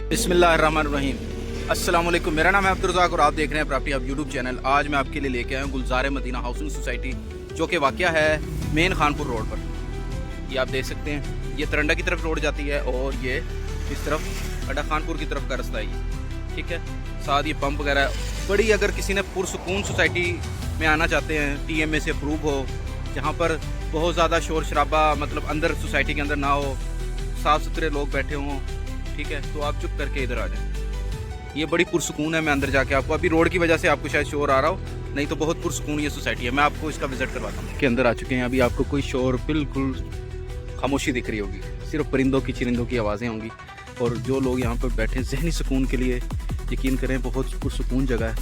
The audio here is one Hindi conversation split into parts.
बिस्मिल्लाहिर्रहमानिर्रहीम। अस्सलाम वालेकुम। मेरा नाम है अब्दुल रज़ाक और आप देख रहे हैं प्रॉपर्टी हब यूट्यूब चैनल। आज मैं आपके लिए लेके आया हूँ गुलजार मदीना हाउसिंग सोसाइटी, जो कि वाक़या है मेन खानपुर रोड पर। ये आप देख सकते हैं, ये तरंडा की तरफ रोड जाती है और ये इस तरफ अड्डा खानपुर की तरफ का रास्ता है ये, ठीक है। साथ ये पंप वगैरह बड़ी, अगर किसी ने पुरसुकून सोसाइटी में आना चाहते हैं, TMA से अप्रूव हो, जहाँ पर बहुत ज़्यादा शोर शराबा मतलब अंदर सोसाइटी के अंदर ना हो, साफ़ सुथरे लोग बैठे हों, ठीक है, तो आप चुप करके इधर आ जाएं। ये बड़ी पुरसुकून है। मैं अंदर जाके आपको, अभी रोड की वजह से आपको शायद शोर आ रहा हो, नहीं तो बहुत पुरसुकून ये सोसाइटी है। मैं आपको इसका विजिट करवाता हूँ। के अंदर आ चुके हैं, अभी आपको कोई शोर, बिल्कुल खामोशी दिख रही होगी, सिर्फ परिंदों की चिरिंदों की आवाज़ें होंगी। और जो लोग यहाँ पर बैठे जहनी सुकून के लिए, यकीन करें बहुत पुरसुकून जगह है।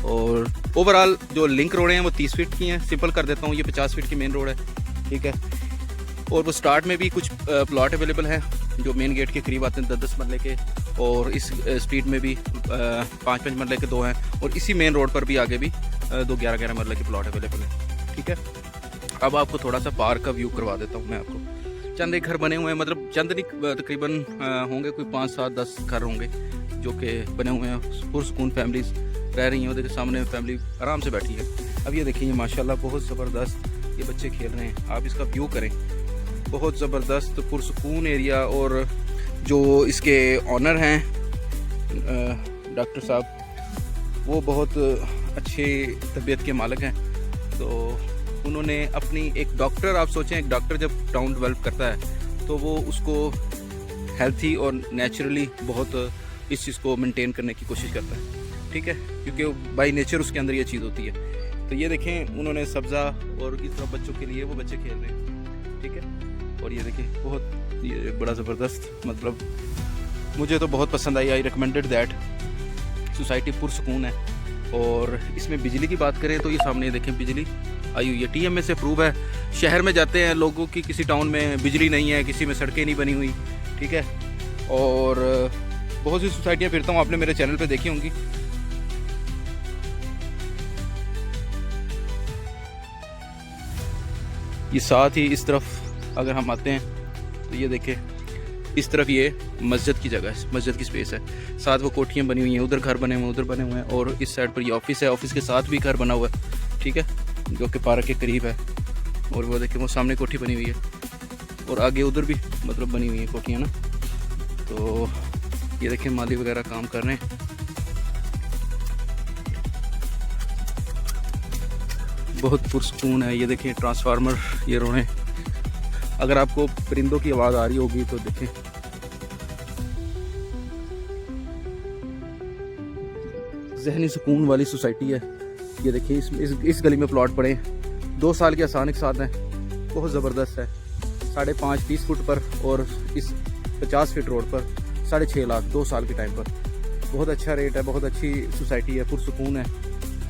और ओवरऑल जो लिंक रोडें हैं वो 30 फीट की हैं। सिंपल कर देता हूँ, ये 50 फीट की मेन रोड है, ठीक है। और वो स्टार्ट में भी कुछ प्लॉट अवेलेबल हैं जो मेन गेट के करीब आते हैं, 10-10 मरले के। और इस स्ट्रीट में भी 5-5 मरले के 2 हैं। और इसी मेन रोड पर भी आगे भी 2 11-11 मरले के प्लॉट अवेलेबल हैं, ठीक है। अब आपको थोड़ा सा पार्क का व्यू करवा देता हूँ मैं आपको। चंद एक घर बने हुए हैं, मतलब चंद नहीं, तकरीबन होंगे कोई 5-7-10 घर होंगे जो कि बने हुए हैं। पुरसुकून फैमिलीज रह रही हैं, उधर सामने फैमिली आराम से बैठी है। अब ये देखिए, माशाल्लाह बहुत ज़बरदस्त ये बच्चे खेल रहे हैं। आप इसका व्यू करें, बहुत ज़बरदस्त पुरसुकून एरिया। और जो इसके ऑनर हैं डॉक्टर साहब, वो बहुत अच्छे तबीयत के मालिक हैं। तो उन्होंने अपनी एक डॉक्टर, आप सोचें एक डॉक्टर जब टाउन डेवलप करता है तो वो उसको हेल्थी और नेचुरली बहुत इस चीज़ को मेंटेन करने की कोशिश करता है, ठीक है, क्योंकि बाय नेचर उसके अंदर ये चीज़ होती है। तो ये देखें, उन्होंने सब्ज़ा और इस तरह बच्चों के लिए वो बच्चे खेल रहे हैं, ठीक है। और ये देखें, बहुत ये बड़ा ज़बरदस्त, मतलब मुझे तो बहुत पसंद आई। I recommended that. सोसाइटी पुरसुकून है। और इसमें बिजली की बात करें तो ये सामने देखें बिजली आई हुई है, TMA से अप्रूव है। शहर में जाते हैं लोगों की, किसी टाउन में बिजली नहीं है, किसी में सड़कें नहीं बनी हुई, ठीक है। और बहुत सी सोसाइटियाँ फिरता हूँ, आपने मेरे चैनल पे देखी होंगी। ये साथ ही इस तरफ अगर हम आते हैं तो ये देखें, इस तरफ ये मस्जिद की जगह है, मस्जिद की स्पेस है। साथ वो कोठियाँ बनी हुई हैं, उधर घर बने हुए हैं, उधर बने हुए हैं। और इस साइड पर ये ऑफिस है, ऑफिस के साथ भी घर बना हुआ है, ठीक है, जो कि पार्क के करीब है। और वो देखें, वो सामने कोठी बनी हुई है और आगे उधर भी मतलब बनी हुई है कोठियाँ ना। तो ये देखें, माली वगैरह काम कर रहे हैं। बहुत पुरसुकून है। ये देखें ट्रांसफार्मर, ये रोड़ें। अगर आपको परिंदों की आवाज़ आ रही होगी तो देखें, जहनी सुकून वाली सोसाइटी है। ये देखिए, इस गली में प्लॉट पड़े हैं, 2 साल के आसान एक साथ हैं, बहुत ज़बरदस्त है। 5.5 30 फुट पर और इस 50 फीट रोड पर 6.5 लाख 2 साल के टाइम पर। बहुत अच्छा रेट है, बहुत अच्छी सोसाइटी है, पुरसुकून है,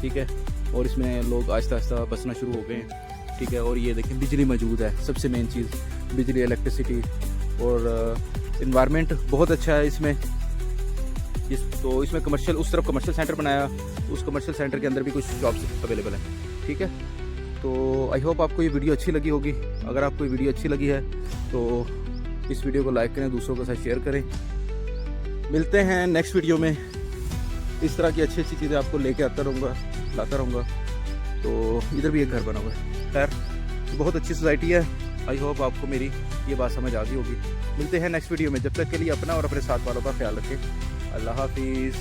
ठीक है। और इसमें लोग आहिस्ता आहिस्ता बसना शुरू हो गए हैं, ठीक है। और ये देखें, बिजली मौजूद है, सबसे मेन चीज़ बिजली, इलेक्ट्रिसिटी। और इन्वायरमेंट बहुत अच्छा है इसमें। तो इसमें कमर्शियल, उस तरफ कमर्शियल सेंटर बनाया, उस कमर्शियल सेंटर के अंदर भी कुछ शॉप्स अवेलेबल हैं, ठीक है। तो आई होप आपको ये वीडियो अच्छी लगी होगी। अगर आपको ये वीडियो अच्छी लगी है तो इस वीडियो को लाइक करें, दूसरों के साथ शेयर करें। मिलते हैं नेक्स्ट वीडियो में। इस तरह की अच्छी अच्छी चीज़ें आपको लेके आता रहूँगा, लाता रहूँगा। तो इधर भी एक घर बना हुआ है। खैर, बहुत अच्छी सोसाइटी है। आई होप आपको मेरी ये बात समझ आ गई होगी। मिलते हैं नेक्स्ट वीडियो में। जब तक के लिए अपना और अपने साथ वालों का ख्याल रखें। अल्लाह हाफिज़।